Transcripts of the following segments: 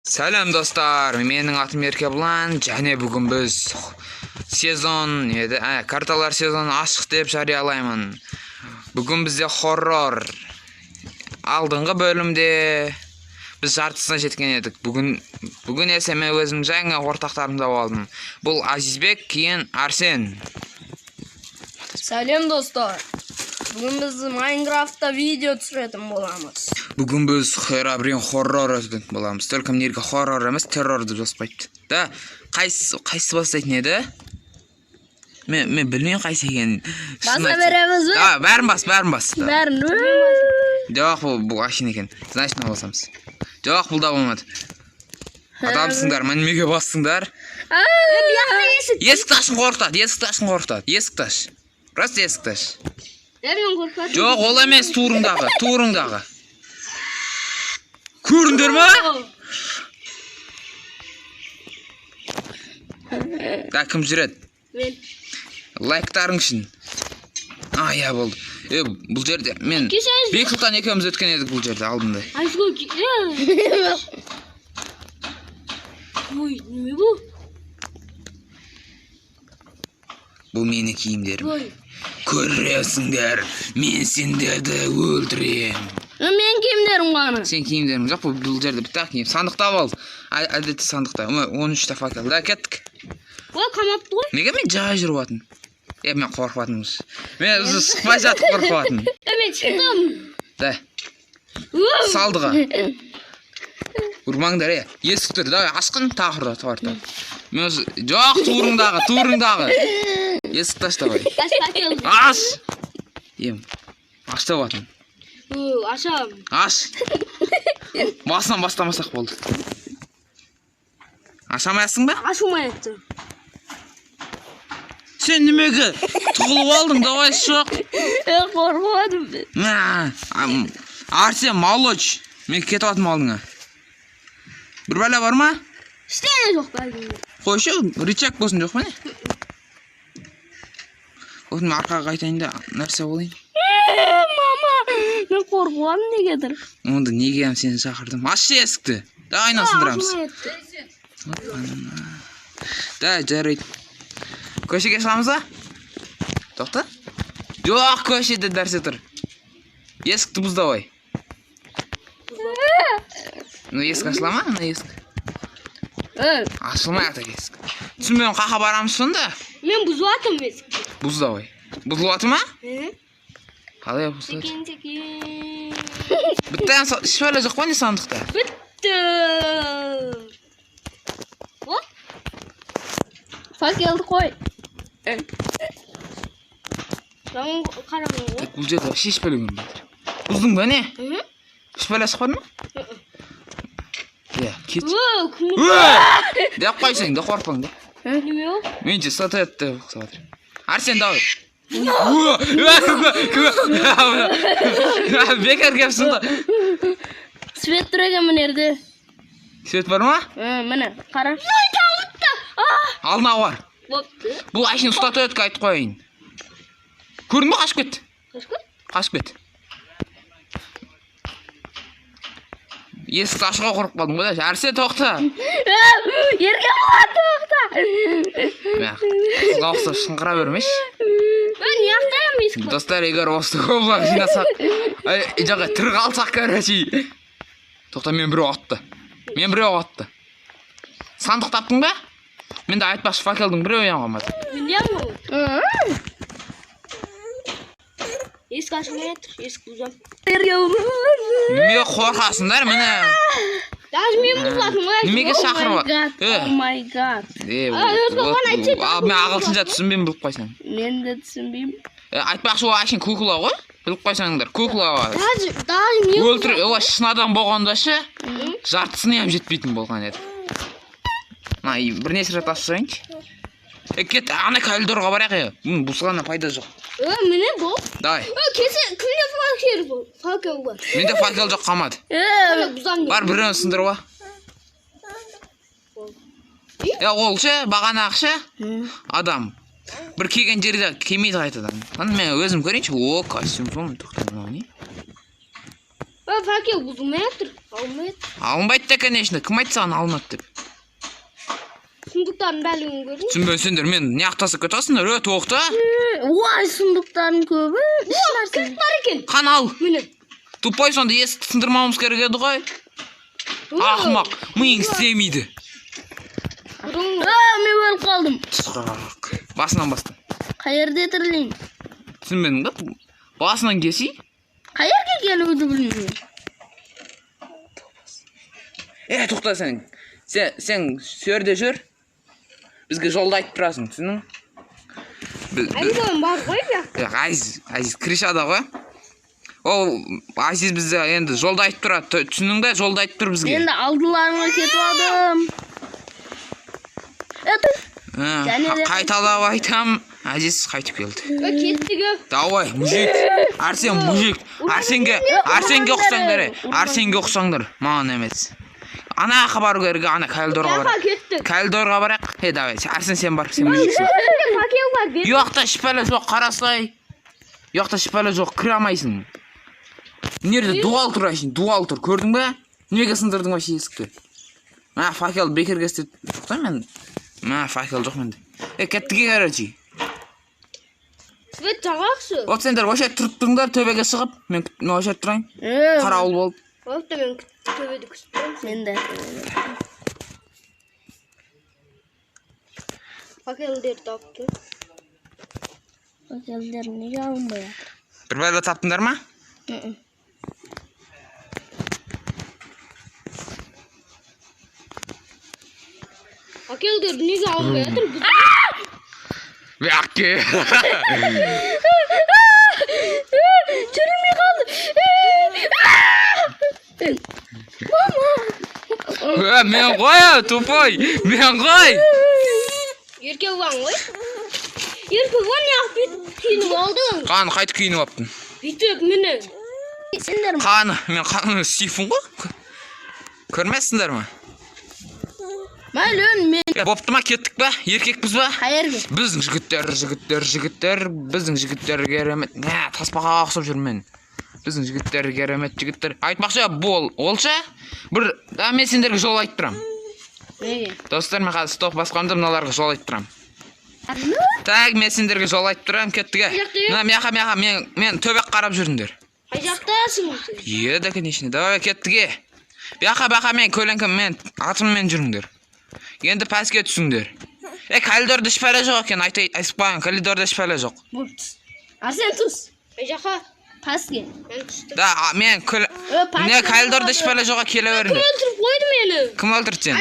Сәлем достар, менің атым Еркебұлан, және бүгін біз сезон карталар сезоны ашық деп жариялаймын. Бүгін бізде хоррор. Алдыңғы бөлімде біз жартысына жеткен едік. Бүгін есе мен өзім жаңа ортақтарымды алдым. Бұл Азизбек, кейін Арсен. Сәлем достар. Бүгін біз Майнкрафтта видео түсіретін боламыз. Бүгін біз херабрин хоррор өтетін боламыз. Только нерге хоррор емес, террор деп жазбайды. Да, қайсы бастайтын еді? Мен білмеймін қайсы екенін. Баса береміз бе? Да, бәрін бас. Бәрін. Жоқ, бұл ашын екен. Значит, мына басамыз. Жоқ, бұл да болмады. Адамсыңдар, мен неге бастыңдар? Есікті ашын қорқытады. Есікті аш. Просто есікті аш. Жоқ, ол емес, турыңдағы. Көріңдер ма? Да, кім жүреді? Мен. Лайктарың үшін. Я болды. Бұл жерде, мен Бексұлтан екеуміз өткен едік бұл жерде алдында. Ой, неме бұл? Бұл мені киімдерім. Көресіңдер, мен сендерді өлтірем. Мен киімдерім ғана. Сен киімдерің жоқ, бұл жерде бітті киім. Сандықта бол. Әдетті сандықта. 13-та факел. Да, кеттік. Ой, қамапты ғой. Неге мен жай жүріп атын? Мен қорқып мен сұқпай жатып қорқып атын. Мен шықтым. Да. Салдыға. Ұрмаңдар, есіктер. Да, ашқын тағырда туарта. Мен жоқ, турыңдағы. Есікті ашта ғой. Аш! Ашта батын. Ашам. Аш! Басынан бастамасақ болды. Ашамайсың ба? Ашылмайыпты. Сен немеге тұғылып алдың, давай шоқ. Қорқывадым мен. Арсен, малоч. Мен кетіп атым алдыңа. Bir бәле бар ма? Іштене жоқ бәлгімде. Қойшы, рычаг болсын жоқ па не? Мен арқаға қайтайын да, нәрсе болайын. Мама, мен қорқывадым негедір. Онда неге сені шақырдым? Ашшы есікті. Да, айнасын тұрамыз. Да, жарайды. Көшеге шығамыз ба? Тоқта? Жоқ, көшеде дәрсе тұр. Есікті бұз давай. Есік ашыла ма? Есік. Ашылмай ата есік. Түсінбеймін, қақа барамыз сонда? Мен бұзуатым есікті. Бұз давай. Бұзылуаты ма? Қалай бұзылуаты? Текен. Біттен шөйле жоқ па не сандықта? Бітті. О? Факелді қой. Жаңын қарамын ғой. Бұл жерде шешпелеген бәдір. Бұздың ба не? Шешпеле сұқпады ма? Кет. Деп қойсаң, да қорпаң да. Неме ол? Мен же сатаятты ұқсаватыр. Арсен давай. Бекер кепсің ғой. Свет тұр екен мінерді. Свет бар ма? Міне, қара. Алдына бар. Бопты. Бұл айшын ұстаты өткі айтып қойын. Көрдің ба, қашып кет. Қашып кет. Есікті ашуға қорқып қалдың ғой да. Арсен тоқта. Еркебұлан тоқта. Қызға ұқсап шыңғыра бермеш. Не ақтайым есік бар? Достар, егер осы көбілақ жинасақ. Жаға тір қалсақ кәрәші. Тоқта, мен біреу атты. Сандық таптың ба? Мен де айтпақшы факелдің біреу ең қамады. Мен де аңғау. Есік ашылмай тұр, есік бұзам. Неге қорқасыңдар, міне. Даже мен бұзатым ғой. Немеге шақырып? Oh my god. Мен ағылшынша түсінбеймін біліп қойсаң. Мен де түсінбеймін. Айтпақшы ол ашын кукла ғой. Біліп қойсаңдар, кукла ғой. Даже мен өлтір, шын адам болғанда ше, жартысына ем жетпейтін болған еді. Бір несі жат ашып жайыншы. Кет, ана кәлдорға барақ мұның бұсылғана пайда жоқ. Міне бұл? Давай. Кімде факел бар? Менде факел жоқ қамады. Бар бірін сындыр ба? Ол ше, бағана ақша, адам. Бір келген жерде кемейді қайтадан. Мен өзім көрейінші, костюм соны тоқтады. Факе бұзылмайатыр. Алмайатыр. Алынбайды да, конечно. Кім айтты саған алынады деп? Сұмдықтарын бәлігін көрдің? Түсінбей сендер мен не ақтасып кетасыңдар, тоқта. Ой, сұмдықтарын көбі. Кілт бар екен. Қан ал. Міне. Тупой сонда есікті сындырмауымыз керек еді ғой. Ақымақ, миың істемейді. Мен өліп қалдым. Басынан бастан. Қайерде тірілейін? Түсінбедің ба? Басынан кесей. Қайерге келуді білмеймін. Тоқта сен. Сен сөрде жүр. Бізге жолда айтып тұрасың, түсінің? Айзон бар ғой бе? Азиз кришада ғой. Ол Азиз бізде енді жолда айтып тұрады, түсінің бе? Жолда айтып тұр бізге. Енді алдыларыңа кетіп адым. Қайталап айтам, Азиз қайтып келді. Кеттігі. Давай, мужик. Арсен мужик. Арсенге ұқсаңдар, Арсенге ұқсаңдар. Маған емес. Ана хабар керек, ана Кайлдорға барақ. Кайлдорға барақ. Давай, Арсен сен бар, сен мужиксің. Жоқта шипәлі жоқ, қарасылай. Жоқта шипәлі жоқ, кіре алмайсың. Нерде дуал тұр айшын, дуал тұр, көрдің бе? Неге сындырдың вообще есікті? Факел бекерге істеп жоқта мен? Факел жоқ менде. Кеттіге короче. Свет жағақшы. От сендер вообще тұрып тұрыңдар, төбеге шығып, мен вообще тұрайын. Қарауыл болып. Оқты мен төбеді күстім. Мен де. Факелдер тапты. Факелдер неге алынбай атыр? Бір бәлі таптыңдар ма? Факелдер неге алынбай атыр? Бәкке. Жүрілмей қалды. Мен ғой, тупой, мен ғой. Еркек оған ғой. Еркек оған неғып бүйтіп күйініп алдың? Қаны қайтып күйініп аптың? Бүйтіп міне. Сендер ма? Қаны, мен қаны сүйфін ғой. Көрмесіңдер ма? Мәлін мен. Бопты ма, кеттік ба? Еркекпіз ба? Қайерге? Біздің жігіттер, біздің жігіттер керемет. Таспаға ақсып жүрмен. Біздің жігіттер керемет жігіттер. Айтмақшы, олша, бір, мен сендерге жол айтып тұрам. Неге? Достар, мен қазір стоп басқанды мыналарға жол айтып тұрам. Так, мен сендерге жол айтып тұрам, кеттіге. Мяқа, мен төбек қарап жүріңдер. Қай жақтасың? Еді, конечно, давай кеттіге. Бяқа, мен көлеңкім, мен атыммен жүріңдер. Енді пәске түсіңдер. Калидорда шпәлі жоқ екен, айтып қойын, калидорда шпәлі жоқ. Арсен тұс. Қай жаққа? Пәске. Да, мен калидорда шпәлі жоға келе беріңдер. Кім өлтіріп қойды мені? Кім өлтірді сен?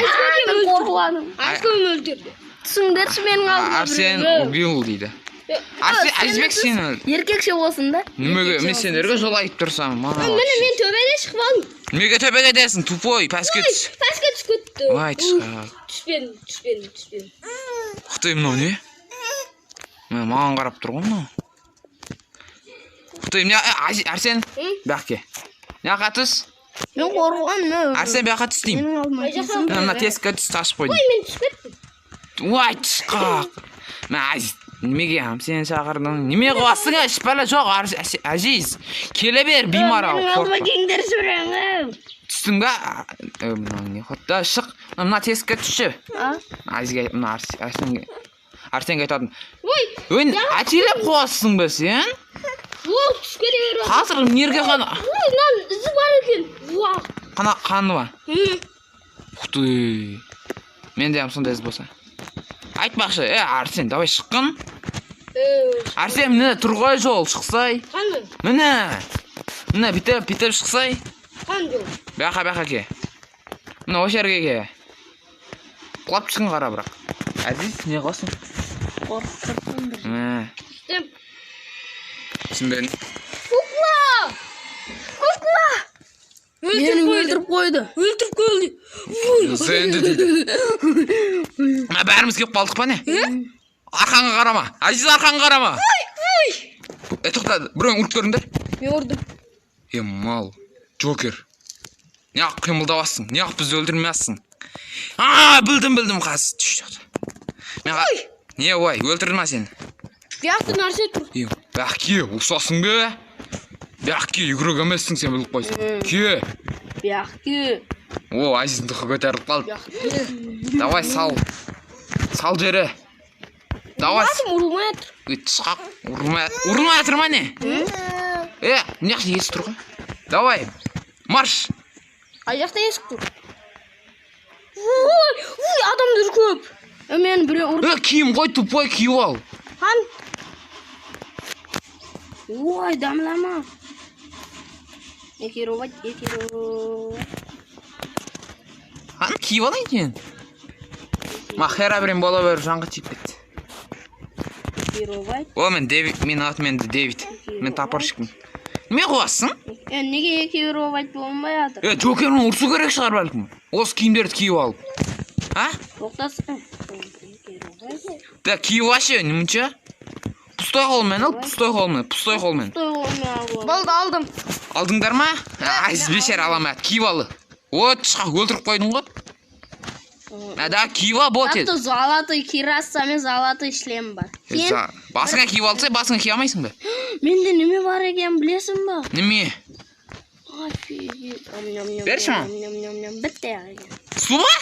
Айскөм өлтірді. Түсіңдерші менің алдыма. Арсен убил дейді. Айзбек сен өлді. Еркекше болсын да. Немеге, мен сендерге жол айтып тұрсам. Мен төбеде шығып алдым. Неге төбеге десің, тупой, пәске түс. Пәске түс кетті. Ой, түшқақ. Түспен. Құқтай мынау не? Мен маған қарап тұр ғой мынау. Құқтай, Арсен, бәқке. Неға түс? Мен қорған. Арсен бәққа түс дейм. Мына тесікке түс ташып қойдым. Ой, мен түс кеттім. Ой, түшқақ. Мен Азиз, немеге сен шақырдың? Неме қуасың, шпәлі жоқ, Азиз. Келе бер, беймарал. Менің алдыма кеңдер сүреңім. Түстің ба? Мынау не құтта, шық. Мына тесікке түсші. Азизге, мына Арсенге айтадым. Ой, әтелеп қуасың ба сен? Ол түс кете бер. Қазір нерге қаны? Ой, мынан ізі бар екен. Қаны ба? Құтты. Мен дейм сонда із болса. Айтпақшы, Арсен, давай шыққын. Арсен, міне тұрғай жол, шықсай. Қаны? Міне, бітіп шықсай. Қан жол. Бәқа ке. Міне, осы жерге ке. Құлап түшкін қара бірақ. Азиз, не қосын? Қорқыртын бір. Түсінбедім. Кукла! Мені өлтіріп қойды. Сенді дейді. Бәріміз кеп қалдық па не? Арқанға қарама. Азиз, арқанға қарама. Тоқтады, біреуін ұрып көріңдер. Мен ұрдым. Мал, Джокер. Неғып қимылдавасың? Неғып бізді өлтірмейсің? Білдім қаз. Не, ой, өлтірді ма сен? Бияқты нәрсе тұр. Бәкке, ұқсасың бе? Бияққа жүгірек емессің сен біліп қойсың. Ке. Бияққа. О, Азиздың тұқы көтеріліп қалды. Давай сал. Сал жері. Давай. Урмай жатыр. Тышқақ. Урмай жатыр ма не? Мына жақта есік тұр ғой. Давай. Марш. Ай жақта есік тұр. Ой, адамдар көп. Мен біреу ұрып. Киім қой, тупой киіп ал. Хан. Ой, дамлама. Екеровать. Хан киіп алайын сен. Махера бірін бола бер жанға тиіп кетті. Екеровать. О, мен Дэвид, мен атым енді Дэвид. Мен тапыршықпын. Неме қуасың? Неге екеровать болмай жатыр? Джокерін ұрсу керек шығар бәлкім. Осы киімдерді киіп алып. Тоқтасын. Да, киіп ашы, немінше? Пустой қолмен ал, пустой қолмен. Болды, алдым. Алдыңдар ма? Айсыз бешер аламат, киіп алы. О, тышқа өлтіріп қойдың ғой. Да, киіп ал, бол тез. Золотой кираса мен золотой шлем бар. Басыңа киіп алса, басыңа кие алмайсың ба? Менде неме бар екен білесің ба? Неме? Берші ма? Бітті. Су ма?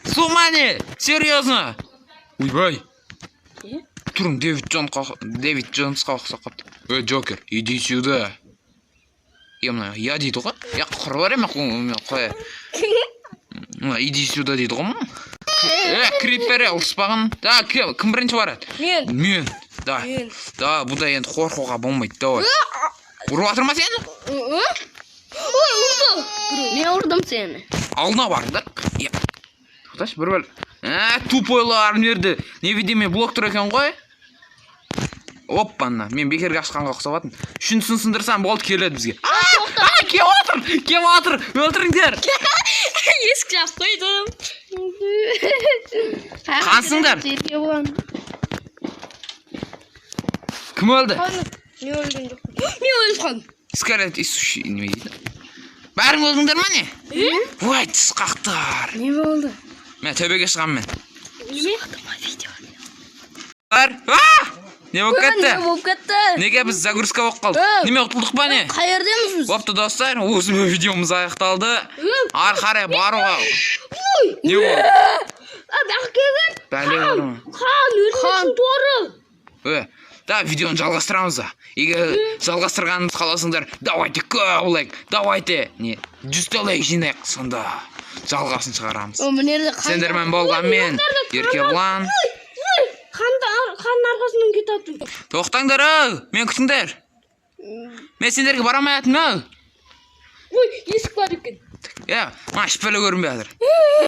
Су ма не? Серьезно? Уйбай. Тұрың, Дэвид Джонсқа ұқсап қапты. Джокер, иди сюда. Я дейді ғой? Я құры бар еме қоя. Иди сюда дейді ғой ма? Криппері ұлыспағын. Да, кім бірінші барады? Мен. Да, бұда енді қорқуға болмайды. Давай. Ұрып атыр ма сені? Ой, ұрды. Мен ұрдым сені. Алдына барды. Құташ, бір бәл. Тупойлар мерді. Невидимый блок тұр екен ғой? Оппанна, мен бекерге ашқанға ұқсабатын. Үшінсін сындырсам болды келеді бізге. Кем атыр, өлтіріңдер. Есік жап қойдым. Қансыңдар? Кім өлді? Мен өлген жоқ. Мен өлген. Скарлетт Исуши неме дейді? Бәрің өлдіңдер ма не? Ой, тысқақтар. Не болды? Мен төбеге шығам мен. Неме? Не болып кетті? Не болып кетті? Неге біз загрузка болып қалды? Неме ұтылдық па не? Қайырдеміз біз? Бопты достар, осы видеомыз аяқталды. Ары қарай баруға. Не болды? Бәқ келген. Бәле бар ма? Хан, өлмесін торы. Да, видеоны жалғастырамыз да. Егер жалғастырғанымыз қаласыңдар, давайте көп лайк, давайте 100 лайк жинайық, сонда жалғасын шығарамыз. Сендермен болған мен, Еркебұлан. Ханның арқасынан кетатым. Тоқтаңдар, мен күтіңдер. Мен сендерге барамай атым. Ой, есік бар екен. Ма шпілі көрінбей атыр.